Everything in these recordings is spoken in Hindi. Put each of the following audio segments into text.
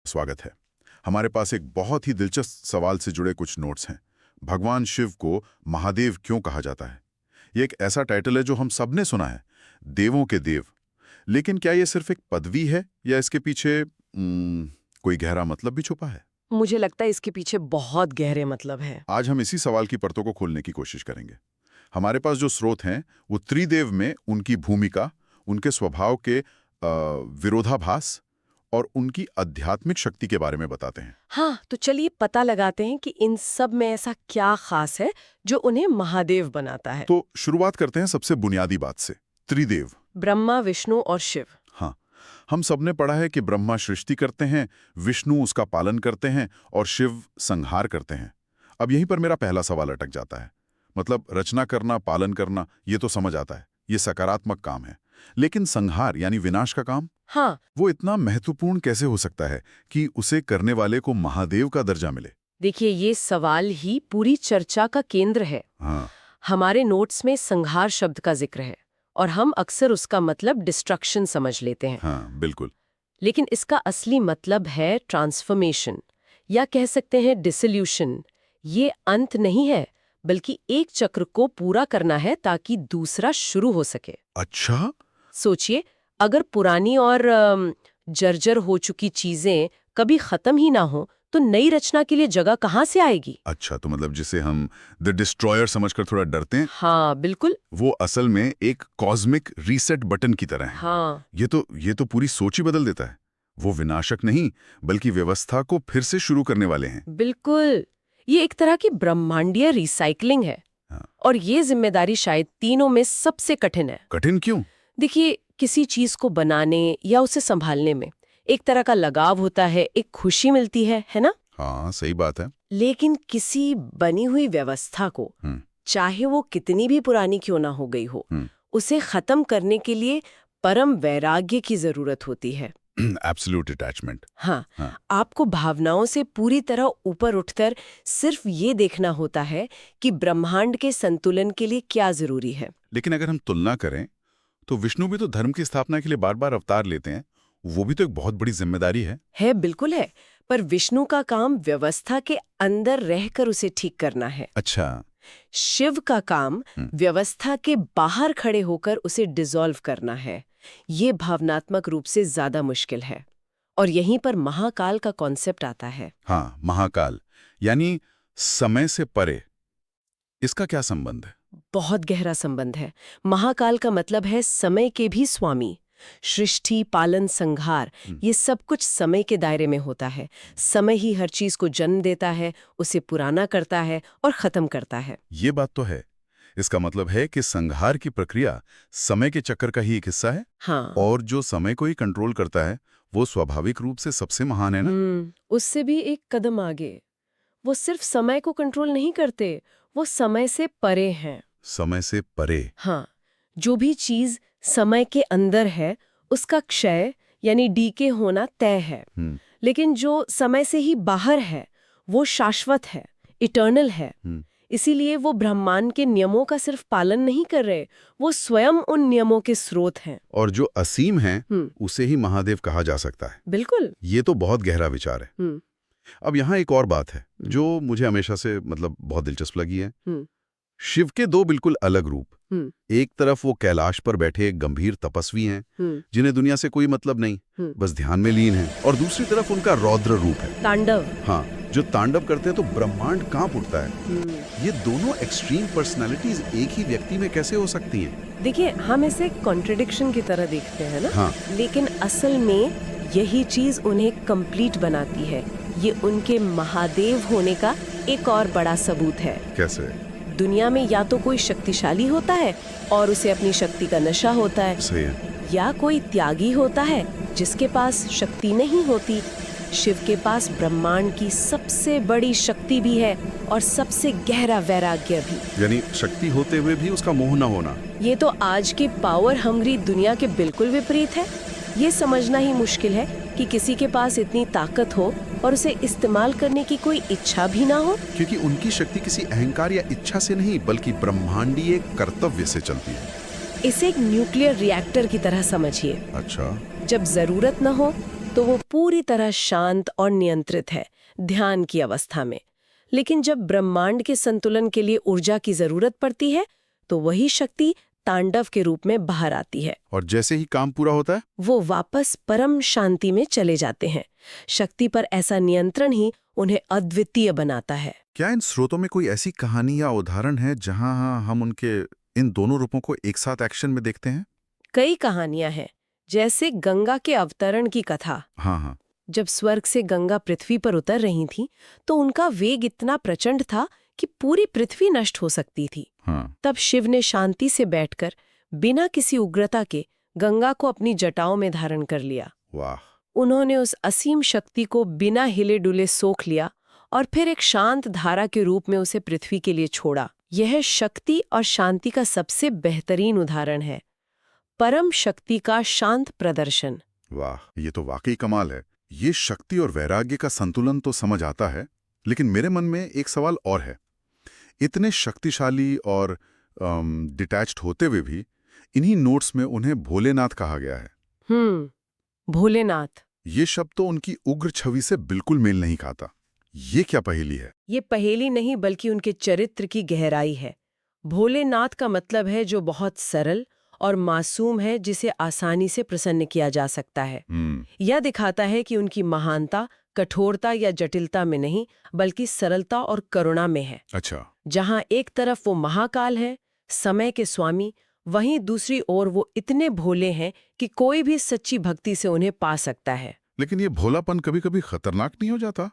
स्वागत है। हमारे पास एक बहुत ही दिलचस्प सवाल से जुड़े कुछ नोट्स हैं। भगवान शिव को महादेव क्यों कहा जाता है? ये एक ऐसा टाइटल है जो हम सबने सुना है, देवों के देव। लेकिन क्या ये सिर्फ एक पदवी है या इसके पीछे कोई गहरा मतलब भी छुपा है? मुझे लगता है इसके पीछे बहुत गहरे मतलब है। आज हम इसी सवाल की परतों को खोलने की कोशिश करेंगे। हमारे पास जो स्रोत हैं वो त्रिदेव में उनकी भूमिका, उनके स्वभाव के विरोधाभास और उनकी आध्यात्मिक शक्ति के बारे में बताते हैं। हाँ, तो चलिए पता लगाते हैं कि इन सब में ऐसा क्या खास है जो उन्हें महादेव बनाता है। तो शुरुआत करते हैं सबसे बुनियादी बात से, त्रिदेव। ब्रह्मा, विष्णु और शिव। हाँ, हम सबने पढ़ा है कि ब्रह्मा सृष्टि करते हैं, विष्णु उसका पालन करते हैं और शिव संहार करते हैं। अब यहीं पर मेरा पहला सवाल अटक जाता है। मतलब रचना करना, पालन करना, ये तो समझ आता है, ये सकारात्मक काम है। लेकिन संहार यानी विनाश का काम, हाँ, वो इतना महत्वपूर्ण कैसे हो सकता है कि उसे करने वाले को महादेव का दर्जा मिले? देखिए ये सवाल ही पूरी चर्चा का केंद्र है। हाँ, हमारे नोट्स में संहार शब्द का जिक्र है और हम अक्सर उसका मतलब डिस्ट्रक्शन समझ लेते हैं। हाँ, बिल्कुल। लेकिन इसका असली मतलब है ट्रांसफॉर्मेशन या कह सकते हैं डिसोल्यूशन। ये अंत नहीं है, बल्कि एक चक्र को पूरा करना है ताकि दूसरा शुरू हो सके। अच्छा, सोचिए, अगर पुरानी और जर्जर हो चुकी चीजें कभी खत्म ही ना हो तो नई रचना के लिए जगह कहाँ से आएगी? अच्छा, तो मतलब जिसे हम द डिस्ट्रॉयर समझकर थोड़ा डरते हैं, हाँ बिल्कुल। वो असल में एक कॉस्मिक रीसेट बटन की तरह है। हाँ, ये तो पूरी सोच ही बदल देता है। वो विनाशक नहीं, बल्कि व्यवस्था को फिर से शुरू करने वाले हैं। बिल्कुल। ये एक तरह की ब्रह्मांडीय रिसाइकलिंग है। हाँ। और ये जिम्मेदारी शायद तीनों में सबसे कठिन है। कठिन क्यों? देखिए, किसी चीज को बनाने या उसे संभालने में एक तरह का लगाव होता है, एक खुशी मिलती है ना? हाँ, सही बात है। लेकिन किसी बनी हुई व्यवस्था को, चाहे वो कितनी भी पुरानी क्यों ना हो गई हो, उसे खत्म करने के लिए परम वैराग्य की जरूरत होती है। Absolute attachment. हाँ, हाँ। आपको भावनाओं से पूरी तरह ऊपर उठकर सिर्फ ये देखना होता है कि ब्रह्मांड के संतुलन के लिए क्या जरूरी है। लेकिन अगर हम तुलना करें तो विष्णु भी तो धर्म की स्थापना के लिए बार बार अवतार लेते हैं। वो भी तो एक बहुत बड़ी जिम्मेदारी है। बिल्कुल है, पर विष्णु का काम व्यवस्था के अंदर रहकर उसे ठीक करना है। अच्छा। शिव का काम व्यवस्था के बाहर खड़े होकर उसे डिसॉल्व करना है। ये भावनात्मक रूप से ज्यादा मुश्किल है। और यहीं पर महाकाल का कॉन्सेप्ट आता है। हाँ, महाकाल यानी समय से परे। इसका क्या संबंध है? बहुत गहरा संबंध है। महाकाल का मतलब है समय के भी स्वामी। सृष्टि, पालन, संहार, ये सब कुछ समय के दायरे में होता है। समय ही हर चीज को जन्म देता है, उसे पुराना करता है और खत्म करता है। ये बात तो है। इसका मतलब है कि संहार की प्रक्रिया समय के चक्कर का ही एक हिस्सा है। हाँ। और जो समय को ही कंट्रोल करता है वो स्वाभाविक रूप से सबसे महान है ना? उससे भी एक कदम आगे। वो सिर्फ समय को कंट्रोल नहीं करते, वो समय से परे हैं। समय से परे? हाँ, जो भी चीज समय के अंदर है उसका क्षय यानी डीके होना तय है। लेकिन जो समय से ही बाहर है वो शाश्वत है, इटर्नल है। इसीलिए वो ब्रह्मांड के नियमों का सिर्फ पालन नहीं कर रहे, वो स्वयं उन नियमों के स्रोत हैं। और जो असीम है उसे ही महादेव कहा जा सकता है। बिल्कुल। ये तो बहुत गहरा विचार है। अब यहाँ एक और बात है जो मुझे हमेशा से बहुत दिलचस्प लगी है। शिव के दो बिल्कुल अलग रूप। एक तरफ वो कैलाश पर बैठे एक गंभीर तपस्वी हैं, जिन्हें दुनिया से कोई मतलब नहीं, बस ध्यान में लीन हैं। और दूसरी तरफ उनका रौद्र रूप है, तांडव। हाँ, जो तांडव करते हैं तो ब्रह्मांड कांप उठता है। ये दोनों एक्सट्रीम पर्सनालिटीज एक ही व्यक्ति में कैसे हो सकती हैं? देखिए, हम इसे कॉन्ट्रडिक्शन की तरह देखते हैं ना? हाँ। लेकिन असल में यही चीज उन्हें कंप्लीट बनाती है। ये उनके महादेव होने का एक और बड़ा सबूत है। कैसे? दुनिया में या तो कोई शक्तिशाली होता है और उसे अपनी शक्ति का नशा होता है। सही है। या कोई त्यागी होता है जिसके पास शक्ति नहीं होती। शिव के पास ब्रह्मांड की सबसे बड़ी शक्ति भी है और सबसे गहरा वैराग्य भी। यानी शक्ति होते हुए भी उसका मोह न होना। ये तो आज की पावर हंग्री दुनिया के बिल्कुल विपरीत है। ये समझना ही मुश्किल है कि किसी के पास इतनी ताकत हो और उसे इस्तेमाल करने की कोई इच्छा भी ना हो। क्योंकि उनकी शक्ति किसी अहंकार या इच्छा से नहीं, बल्कि ब्रह्मांडीय कर्तव्य से चलती है। इसे एक न्यूक्लियर रिएक्टर की तरह समझिए। अच्छा। जब जरूरत न हो तो वो पूरी तरह शांत और नियंत्रित है, ध्यान की अवस्था में। लेकिन जब ब्रह्मांड के संतुलन के लिए ऊर्जा की जरूरत पड़ती है तो वही शक्ति तांडव के रूप में बाहर आती है। और जैसे ही काम पूरा होता है वो वापस परम शांति में चले जाते हैं। शक्ति पर ऐसा नियंत्रण ही उन्हें अद्वितीय बनाता है। क्या इन स्रोतों में कोई ऐसी कहानी या उदाहरण है जहां हम उनके इन दोनों रूपों को एक साथ एक्शन में देखते हैं? कई कहानियां हैं, जैसे गंगा के अवतरण की कथा। हाँ। जब स्वर्ग से गंगा पृथ्वी पर उतर रही थी तो उनका वेग इतना प्रचंड था कि पूरी पृथ्वी नष्ट हो सकती थी। हाँ। तब शिव ने शांति से बैठकर बिना किसी उग्रता के गंगा को अपनी जटाओं में धारण कर लिया। वाह। उन्होंने उस असीम शक्ति को बिना हिले डुले सोख लिया और फिर एक शांत धारा के रूप में उसे पृथ्वी के लिए छोड़ा। यह शक्ति और शांति का सबसे बेहतरीन उदाहरण है, परम शक्ति का शांत प्रदर्शन। वाह, ये तो वाकई कमाल है। ये शक्ति और वैराग्य का संतुलन तो समझ आता है, लेकिन मेरे मन में एक सवाल और है। इतने शक्तिशाली और डिटैच्ड होते हुए भी इन्हीं नोट्स में उन्हें भोलेनाथ कहा गया है। भोलेनाथ। ये शब्द तो उनकी उग्र छवि से बिल्कुल मेल नहीं खाता। ये क्या पहेली है? ये पहेली नहीं बल्कि उनके चरित्र की गहराई है। भोलेनाथ का मतलब है जो बहुत सरल और मासूम है, जिसे आसानी से प्रसन्न किया जा सकता है। यह दिखाता है कि उनकी महानता कठोरता या जटिलता में नहीं बल्कि सरलता और करुणा में है। अच्छा। जहां एक तरफ वो महाकाल है, समय के स्वामी, वहीं दूसरी ओर वो इतने भोले हैं कि कोई भी सच्ची भक्ति से उन्हें पा सकता है। लेकिन ये भोलापन कभी कभी खतरनाक नहीं हो जाता?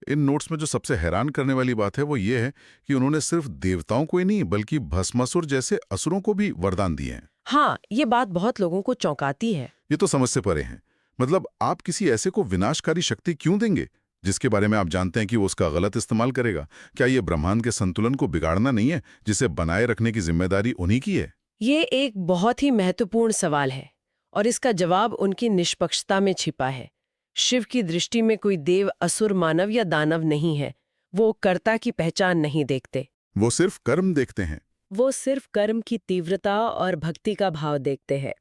इन नोट्स में जो सबसे हैरान करने वाली बात है वो ये है कि उन्होंने सिर्फ देवताओं को ही नहीं बल्कि भस्मासुर जैसे असुरों को भी वरदान दिए हैं। हाँ, ये बात बहुत लोगों को चौंकाती है। ये तो समझ से परे है। मतलब आप किसी ऐसे को विनाशकारी शक्ति क्यों देंगे जिसके बारे में आप जानते हैं कि वो उसका गलत इस्तेमाल करेगा? क्या ये ब्रह्मांड के संतुलन को बिगाड़ना नहीं है, जिसे बनाए रखने की जिम्मेदारी उन्हीं की है? ये एक बहुत ही महत्वपूर्ण सवाल है और इसका जवाब उनकी निष्पक्षता में छिपा है। शिव की दृष्टि में कोई देव, असुर, मानव या दानव नहीं है। वो कर्ता की पहचान नहीं देखते, वो सिर्फ कर्म देखते हैं। वो सिर्फ कर्म की तीव्रता और भक्ति का भाव देखते हैं।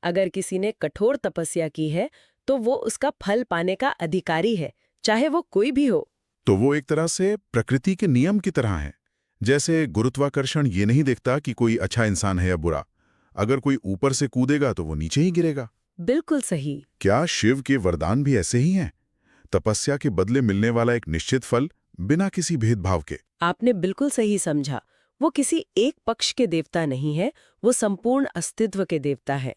अगर किसी ने कठोर तपस्या की है तो वो उसका फल पाने का अधिकारी है, चाहे वो कोई भी हो। तो वो एक तरह से प्रकृति के नियम की तरह है। जैसे गुरुत्वाकर्षण ये नहीं देखता कि कोई अच्छा इंसान है या बुरा। अगर कोई ऊपर से कूदेगा तो वो नीचे ही गिरेगा। बिल्कुल सही। क्या शिव के वरदान भी ऐसे ही हैं? तपस्या के बदले मिलने वाला एक निश्चित फल, बिना किसी भेदभाव के। आपने बिल्कुल सही समझा। वो किसी एक पक्ष के देवता नहीं है, वो संपूर्ण अस्तित्व के देवता है।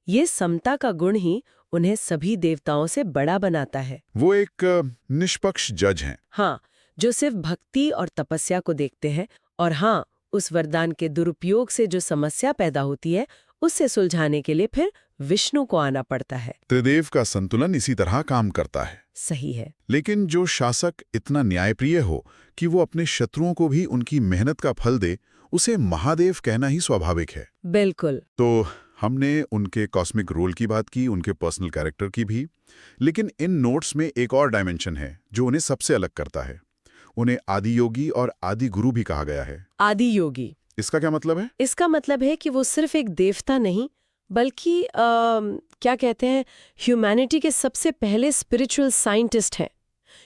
ये समता का गुण ही उन्हें सभी देवताओं से बड़ा बनाता है। वो एक निष्पक्ष जज हैं। हाँ, जो सिर्फ भक्ति और तपस्या को देखते हैं और हाँ, उस वरदान के दुरुपयोग से जो समस्या पैदा होती है उससे सुलझाने के लिए फिर विष्णु को आना पड़ता है। त्रिदेव का संतुलन इसी तरह काम करता है। सही है। लेकिन जो शासक इतना न्यायप्रिय हो कि वो अपने शत्रुओं को भी उनकी मेहनत का फल दे, उसे महादेव कहना ही स्वाभाविक है। बिल्कुल। तो हमने उनके कॉस्मिक रोल की बात की, उनके पर्सनल कैरेक्टर की भी, लेकिन इन नोट्स में एक और डायमेंशन है जो उन्हें सबसे अलग करता है। उन्हें आदि योगी और आदि गुरु भी कहा गया है। आदि योगी, इसका क्या मतलब है? इसका मतलब है कि वो सिर्फ एक देवता नहीं बल्कि क्या कहते हैं, ह्यूमैनिटी के सबसे पहले स्पिरिचुअल साइंटिस्ट हैं।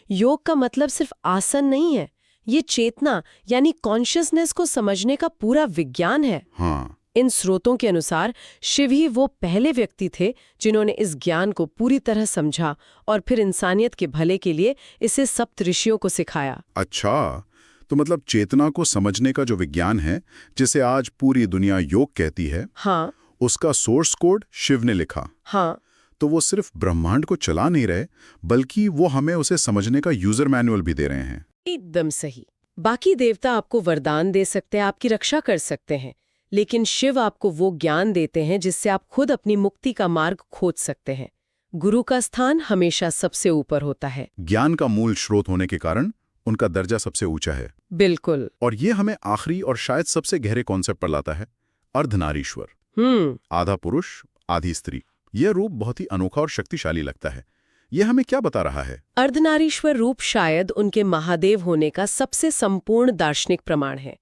योग का मतलब सिर्फ आसन नहीं है, ये चेतना यानी कॉन्शियसनेस को समझने का पूरा विज्ञान है। हाँ। इन स्रोतों के अनुसार शिव ही वो पहले व्यक्ति थे जिन्होंने इस ज्ञान को पूरी तरह समझा और फिर इंसानियत के भले के लिए इसे सप्त ऋषियों को सिखाया। अच्छा, तो मतलब चेतना को समझने का जो विज्ञान है, जिसे आज पूरी दुनिया योग कहती है, हाँ, उसका सोर्स कोड शिव ने लिखा। हाँ, तो वो सिर्फ ब्रह्मांड को चला नहीं रहे, बल्कि वो हमें उसे समझने का यूजर मैनुअल भी दे रहे हैं। एकदम सही। बाकी देवता आपको वरदान दे सकते हैं, आपकी रक्षा कर सकते हैं, लेकिन शिव आपको वो ज्ञान देते हैं जिससे आप खुद अपनी मुक्ति का मार्ग खोज सकते हैं। गुरु का स्थान हमेशा सबसे ऊपर होता है। ज्ञान का मूल स्रोत होने के कारण उनका दर्जा सबसे ऊंचा है। बिल्कुल। और ये हमें आखिरी और शायद सबसे गहरे कॉन्सेप्ट पर लाता है, अर्धनारीश्वर। आधा पुरुष आधी स्त्री। यह रूप बहुत ही अनोखा और शक्तिशाली लगता है। यह हमें क्या बता रहा है? अर्धनारीश्वर रूप शायद उनके महादेव होने का सबसे संपूर्ण दार्शनिक प्रमाण है।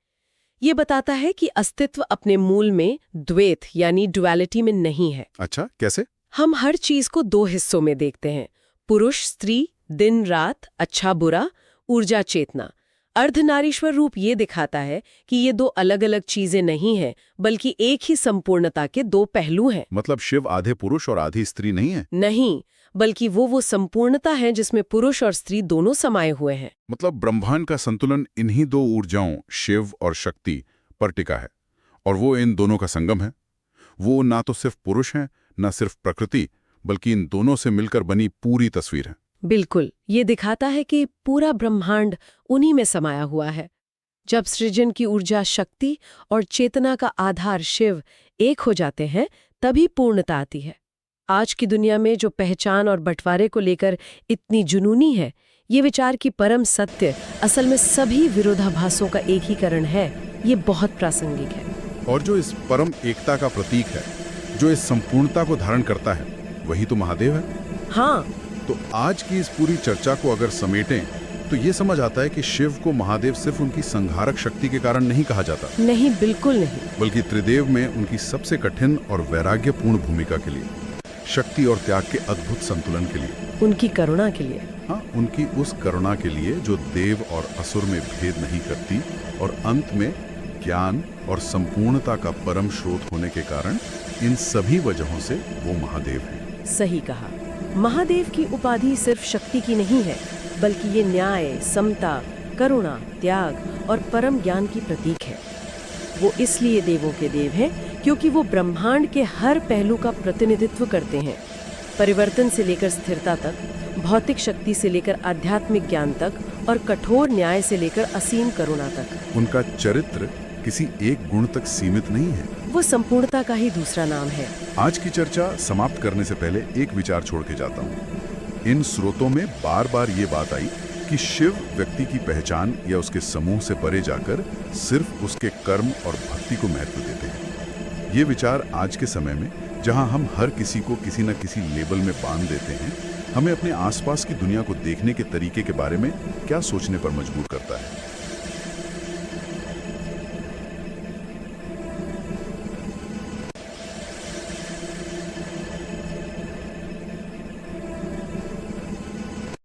ये बताता है कि अस्तित्व अपने मूल में द्वैत यानी डुअलिटी में नहीं है। अच्छा, कैसे? हम हर चीज को दो हिस्सों में देखते हैं, पुरुष स्त्री, दिन रात, अच्छा बुरा, ऊर्जा चेतना। अर्धनारीश्वर रूप ये दिखाता है कि ये दो अलग अलग चीजें नहीं हैं, बल्कि एक ही संपूर्णता के दो पहलू हैं। मतलब शिव आधे पुरुष और आधी स्त्री नहीं है? नहीं, बल्कि वो संपूर्णता है जिसमें पुरुष और स्त्री दोनों समाये हुए हैं। मतलब ब्रह्मांड का संतुलन इन्हीं दो ऊर्जाओं शिव और शक्ति पर टिका है, और वो इन दोनों का संगम है। वो ना तो सिर्फ पुरुष हैं, ना सिर्फ प्रकृति, बल्कि इन दोनों से मिलकर बनी पूरी तस्वीर है। बिल्कुल, ये दिखाता है कि पूरा ब्रह्मांड उन्हीं में समाया हुआ है। जब सृजन की ऊर्जा शक्ति और चेतना का आधार शिव एक हो जाते हैं, तभी पूर्णता आती है। आज की दुनिया में जो पहचान और बंटवारे को लेकर इतनी जुनूनी है, ये विचार की परम सत्य असल में सभी विरोधाभासों का एकीकरण है, ये बहुत प्रासंगिक है। और जो इस परम एकता का प्रतीक है, जो इस संपूर्णता को धारण करता है, वही तो महादेव है। हाँ। तो आज की इस पूरी चर्चा को अगर समेटें तो ये समझ आता है कि शिव को महादेव सिर्फ उनकी संहारक शक्ति के कारण नहीं कहा जाता। नहीं, बिल्कुल नहीं। बल्कि त्रिदेव में उनकी सबसे कठिन और वैराग्यपूर्ण भूमिका के लिए, शक्ति और त्याग के अद्भुत संतुलन के लिए, उनकी करुणा के लिए। हाँ, उनकी उस करुणा के लिए जो देव और असुर में भेद नहीं करती और अंत में ज्ञान और संपूर्णता का परम स्रोत होने के कारण इन सभी वजहों से वो महादेव हैं। सही कहा। महादेव की उपाधि सिर्फ शक्ति की नहीं है, बल्कि ये न्याय, समता, करुणा, त्याग और परम ज्ञान की प्रतीक है। वो इसलिए देवों के देव हैं क्योंकि वो ब्रह्मांड के हर पहलू का प्रतिनिधित्व करते हैं, परिवर्तन से लेकर स्थिरता तक, भौतिक शक्ति से लेकर आध्यात्मिक ज्ञान तक और कठोर न्याय से लेकर असीम करुणा तक। उनका चरित्र किसी एक गुण तक सीमित नहीं है, वो संपूर्णता का ही दूसरा नाम है। आज की चर्चा समाप्त करने से पहले एक विचार छोड़ के जाता हूँ। इन स्रोतों में बार बार ये बात आई कि शिव व्यक्ति की पहचान या उसके समूह से परे जाकर सिर्फ उसके कर्म और भक्ति को महत्व देते हैं। ये विचार आज के समय में, जहाँ हम हर किसी को किसी न किसी लेबल में बांध देते हैं, हमें अपने आसपास की दुनिया को देखने के तरीके के बारे में क्या सोचने पर मजबूर करता है।